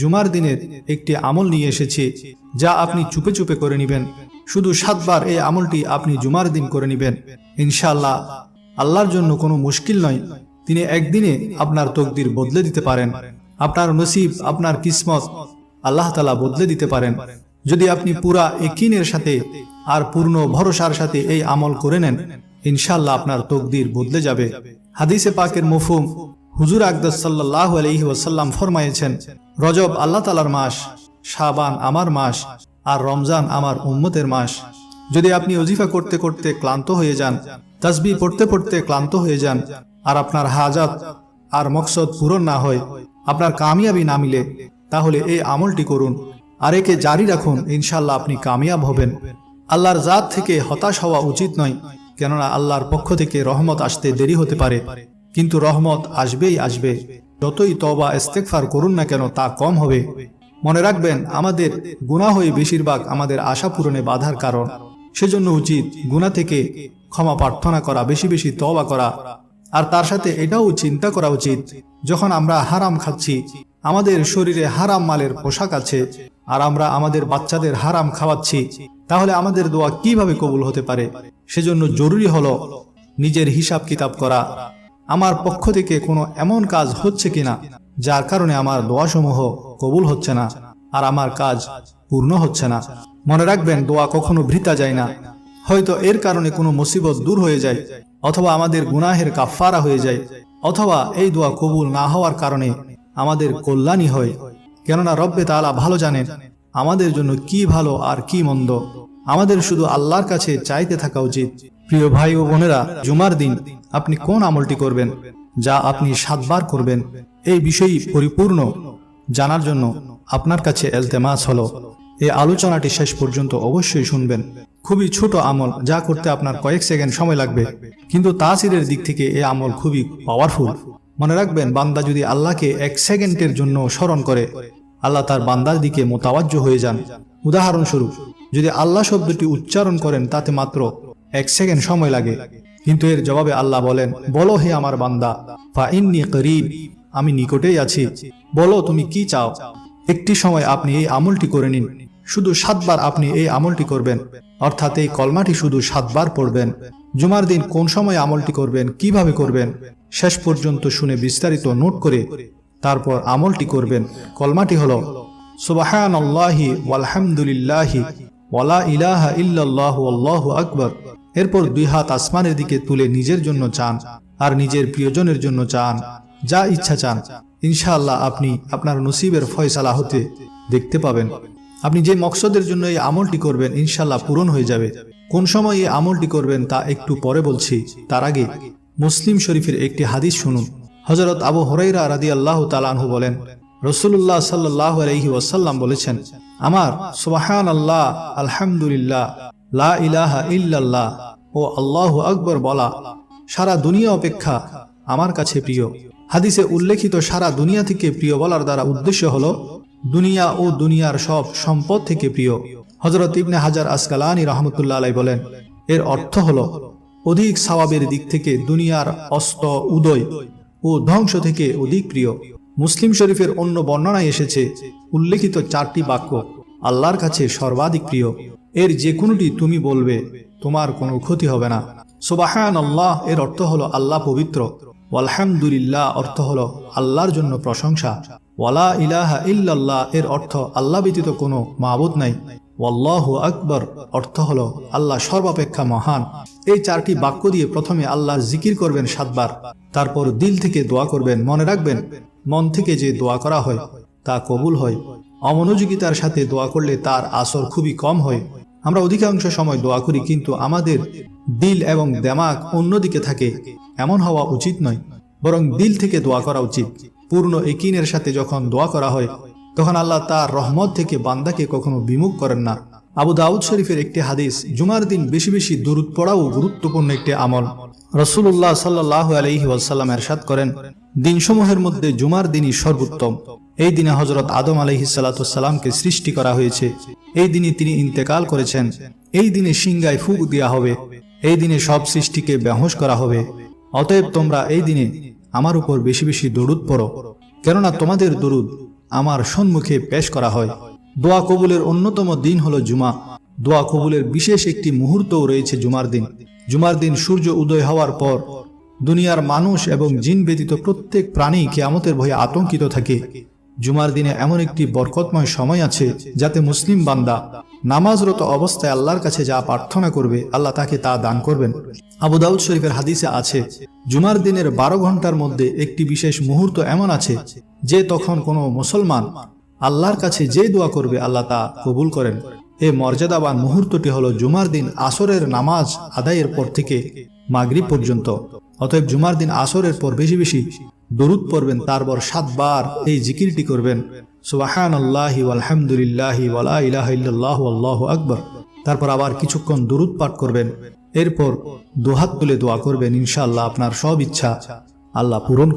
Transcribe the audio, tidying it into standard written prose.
জুমার দিনের একটি আমল নিয়ে এসেছি, যা আপনি চুপে চুপে করে নেবেন। শুধু 7 বার এই আমলটি আপনি জুমার দিন করে নেবেন। ইনশাআল্লাহ আল্লাহর জন্য কোনো মুশকিল নয়, তিনি একদিনে আপনার তকদির বদলে দিতে পারেন। আপনার নসিব, আপনার কিসমত আল্লাহ তাআলা বদলে দিতে পারেন। যদি আপনি পুরা ইয়াকিনের সাথে আর পূর্ণ ভরসার সাথে এই আমল করে নেন, ইনশাআল্লাহ আপনার তকদির বদলে যাবে। হাদিসে পাকের মফহুম, হুজুর আকদাস সাল্লাল্লাহু আলাইহি ওয়াসাল্লাম ফরমায়েছেন, রজব আল্লাহ তাআলার মাস, শাবান আমার মাস, আর রমজান আমার উম্মতের মাস। যদি আপনি ওজিফা করতে করতে ক্লান্ত হয়ে যান, তাসবিহ পড়তে পড়তে ক্লান্ত হয়ে যান, আর আপনার হাজাত আর মকসদ পূরণ না হয়, আপনার কামিয়াবি না মিলে, তাহলে এই আমলটি করুন আর একে জারি রাখুন। ইনশাআল্লাহ আপনি কামিয়াব হবেন। আল্লাহর জাত থেকে হতাশ হওয়া উচিত নয়, কেননা আল্লাহর পক্ষ থেকে রহমত আসতে দেরি হতে পারে, কিন্তু রহমত আসবেই আসবে। যতই তওবা ইস্তেগফার করুন না কেন, তা কম হবে। মনে রাখবেন, আমাদের গুনাহই বেশিরভাগ আমাদের আশা পূরণে বাধার কারণ। সেজন্য উচিত গুনাহ থেকে ক্ষমা প্রার্থনা করা, বেশি বেশি তওবা করা। আর তার সাথে এটাও চিন্তা করা উচিত, যখন আমরা হারাম খাচ্ছি, আমাদের শরীরে হারাম মালের পোশাক আছে, আর আমরা আমাদের বাচ্চাদের হারাম খাওয়াচ্ছি, তাহলে আমাদের দোয়া কিভাবে কবুল হতে পারে? সেজন্য জরুরি হলো নিজের হিসাব কিতাব করা। আমার পক্ষ থেকে কোনো এমন কাজ হচ্ছে কিনা যার কারণে আমার দোয়াসমূহ কবুল হচ্ছে না আর আমার কাজ পূর্ণ হচ্ছে না। মনে রাখবেন, দোয়া কখনো বৃথা যায় না। হয়তো এর কারণে কোনো মুসিবত দূর হয়ে যায়, অথবা আমাদের গুনাহের কাফফারা হয়ে যায়, অথবা এই দোয়া কবুল না হওয়ার কারণে আমাদের কল্যাণই হয়। কেননা রব্বে তাআলা ভালো জানেন আমাদের জন্য কি ভালো আর কি মন্দ। আমাদের শুধু আল্লাহর কাছে চাইতে থাকা উচিত। প্রিয় ভাই ও বোনেরা, জুমার দিন আপনি কোন আমলটি করবেন, যা আপনি 7 বার করবেন, এই বিষয়ই পরিপূর্ণ জানার জন্য আপনার কাছে ইলতেমাস হলো এই আলোচনাটি শেষ পর্যন্ত অবশ্যই শুনবেন। খুবই ছোট আমল, যা করতে আপনার কয়েক সেকেন্ড সময় লাগবে, কিন্তু তাসিরের দিক থেকে এই আমল খুবই পাওয়ারফুল। মনে রাখবেন, বান্দা যদি আল্লাহকে 1 সেকেন্ডের জন্য স্মরণ করে, আল্লাহ তার বান্দার দিকে মোতাওয়াজ্জ হয়ে যান। উদাহরণস্বরূপ, যদি আল্লাহ শব্দটি উচ্চারণ করেন, তাতে মাত্র 1 সেকেন্ড সময় লাগে, কিন্তু এর জবাবে আল্লাহ বলেন, বলো হে আমার বান্দা, ফা ইন্নী করিব, আমি নিকটেই আছি, বলো তুমি কি চাও। একটি সময় আপনি এই আমলটি করে নিন। শুধু 7 বার আপনি এই আমলটি করবেন, অর্থাৎ এই কলমাটি শুধু 7 বার পড়বেন। জুমার দিন কোন সময় আমলটি করবেন, কিভাবে করবেন, শেষ পর্যন্ত শুনে বিস্তারিত নোট করে তারপর আমলটি করবেন। কলমাটি হলো সুবহানাল্লাহি ওয়ালহামদুলিল্লাহি ওয়ালা ইলাহা ইল্লাল্লাহু আল্লাহু আকবার। এরপর 2 হাত আসমানের দিকে তুলে নিজের জন্য চান আর নিজের প্রিয়জনের জন্য চান, যা ইচ্ছা চান। ইনশাআল্লাহ আপনি আপনার নসিবের ফয়সালা হতে দেখতে পাবেন। আপনি যে মকসদের জন্য এই আমলটি করবেন, ইনশাআল্লাহ পূরণ হয়ে যাবে। কোন সময় এই আমলটি করবেন তা একটু পরে বলছি, তার আগে মুসলিম শরীফের একটি হাদিস শুনুন। হযরত আবু হুরায়রা রাদিয়াল্লাহু তাআলা আনহু বলেন, রাসূলুল্লাহ সাল্লাল্লাহু আলাইহি ওয়াসাল্লাম বলেছেন, আমার সুবহানাল্লাহ, আলহামদুলিল্লাহ, লা ইলাহা ইল্লাল্লাহ ও আল্লাহু আকবার বলা সারা দুনিয়া অপেক্ষা আমার কাছে প্রিয়। হাদিসে উল্লেখিত সারা দুনিয়া থেকে প্রিয় বলার দ্বারা উদ্দেশ্য হলো দুনিয়া ও দুনিয়ার সব সম্পদ থেকে প্রিয়। হযরত ইবনে হাজার আসকালানী রাহমাতুল্লাহ আলাইহি বলেন, এর অর্থ হলো অধিক সওয়াবের দিক থেকে দুনিয়ার অস্ত উদয় ও ধ্বংস থেকে অধিক প্রিয়। মুসলিম শরীফের অন্য বর্ণনায় এসেছে উল্লেখিত 4টি বাক্য আল্লাহর কাছে সর্বাধিক প্রিয়। এর যে কোনোটি তুমি বলবে, তোমার কোনো ক্ষতি হবে না। সুবহানাল্লাহ এর অর্থ হলো আল্লাহ পবিত্র। আলহামদুলিল্লাহ অর্থ হলো আল্লাহর জন্য প্রশংসা। ওয়ালা ইলাহা ইল্লাল্লাহ এর অর্থ আল্লাহ ব্যতীত কোনো মাবুদ নাই। আল্লাহু আকবার অর্থ হলো আল্লাহ সর্বাপেক্ষা মহান। এই 4টি বাক্য দিয়ে প্রথমে আল্লাহর জিকির করবেন 7 বার, তারপর দিল থেকে দোয়া করবেন। মনে রাখবেন, মন থেকে যে দোয়া করা হয় তা কবুল হয়। অমনোযোগিতার সাথে দোয়া করলে তার আসর খুবই কম হয়। আমরা অধিকাংশ সময় দোয়া করি, কিন্তু আমাদের দিল এবং দিমাগ অন্যদিকে থাকে। এমন হওয়া উচিত নয়, বরং দিল থেকে দোয়া করা উচিত। পূর্ণ ইয়াকিনের সাথে যখন দোয়া করা হয়, তখন আল্লাহ তার রহমত থেকে বান্দাকে কখনো বিমুখ করেন না। আবু দাউদ শরীফের একটি হাদিস, জুমার দিন বেশি বেশি দুরূদ পড়াও গুরুত্বপূর্ণ একটি আমল। রাসূলুল্লাহ সাল্লাল্লাহু আলাইহি ওয়াসাল্লাম ইরশাদ করেন, দিনসমূহের মধ্যে জুমার দিনই সর্বোত্তম। এই দিনে হযরত আদম আলাইহিস সালাতু ওয়াস সালামকে সৃষ্টি করা হয়েছে। এই দিনে তিনি ইন্তেকাল করেছেন। এই দিনে সিংহায় ফুঁক দেওয়া হবে। এই দিনে সব সৃষ্টিকে বেহুঁশ করা হবে। অতএব তোমরা এই দিনে আমার উপর বেশি বেশি দরুদ পড়ো, কেননা তোমাদের দরুদ আমার সম্মুখে পেশ করা হয়। দোয়া কবুলের অন্যতম দিন হলো জুমা। দোয়া কবুলের বিশেষ একটি মুহূর্তও রয়েছে জুমার দিন। জুমার দিন সূর্য উদয় হওয়ার পর দুনিয়ার মানুষ এবং জিন ব্যতীত প্রত্যেক প্রাণী কিয়ামতের ভয়ে আতঙ্কিত থাকে। জুমার দিনে এমন একটি বরকতময় সময় আছে যাতে মুসলিম বান্দা নামাজরত অবস্থায় আল্লাহর কাছে যা প্রার্থনা করবে আল্লাহ তাকে তা দান করবেন। আবু দাউদ শরীফের হাদিসে আছে, জুমার দিনের 12 ঘন্টার মধ্যে একটি বিশেষ মুহূর্ত এমন আছে যে তখন কোনো মুসলমান আল্লাহর কাছে যে দোয়া করবে আল্লাহ তা কবুল করেন। এই মর্যাদাবান মুহূর্তটি হলো জুমার দিন আসরের নামাজ আদায়ের পর থেকে মাগরিব পর্যন্ত। অতএব জুমার দিন আসরের পর বেশি বেশি দরুদ পড়বেন, তারপর 7 বার এই জিকিরটি করবেন, সুবহানাল্লাহি ওয়ালহামদুলিল্লাহি ওয়ালা ইলাহা ইল্লাল্লাহু আল্লাহু আকবার। তারপর আবার কিছুক্ষণ দরুদ পাঠ করবেন, এরপর দুহাত তুলে দোয়া করবেন। ইনশাআল্লাহ আপনার সব ইচ্ছা আল্লাহ পূরণ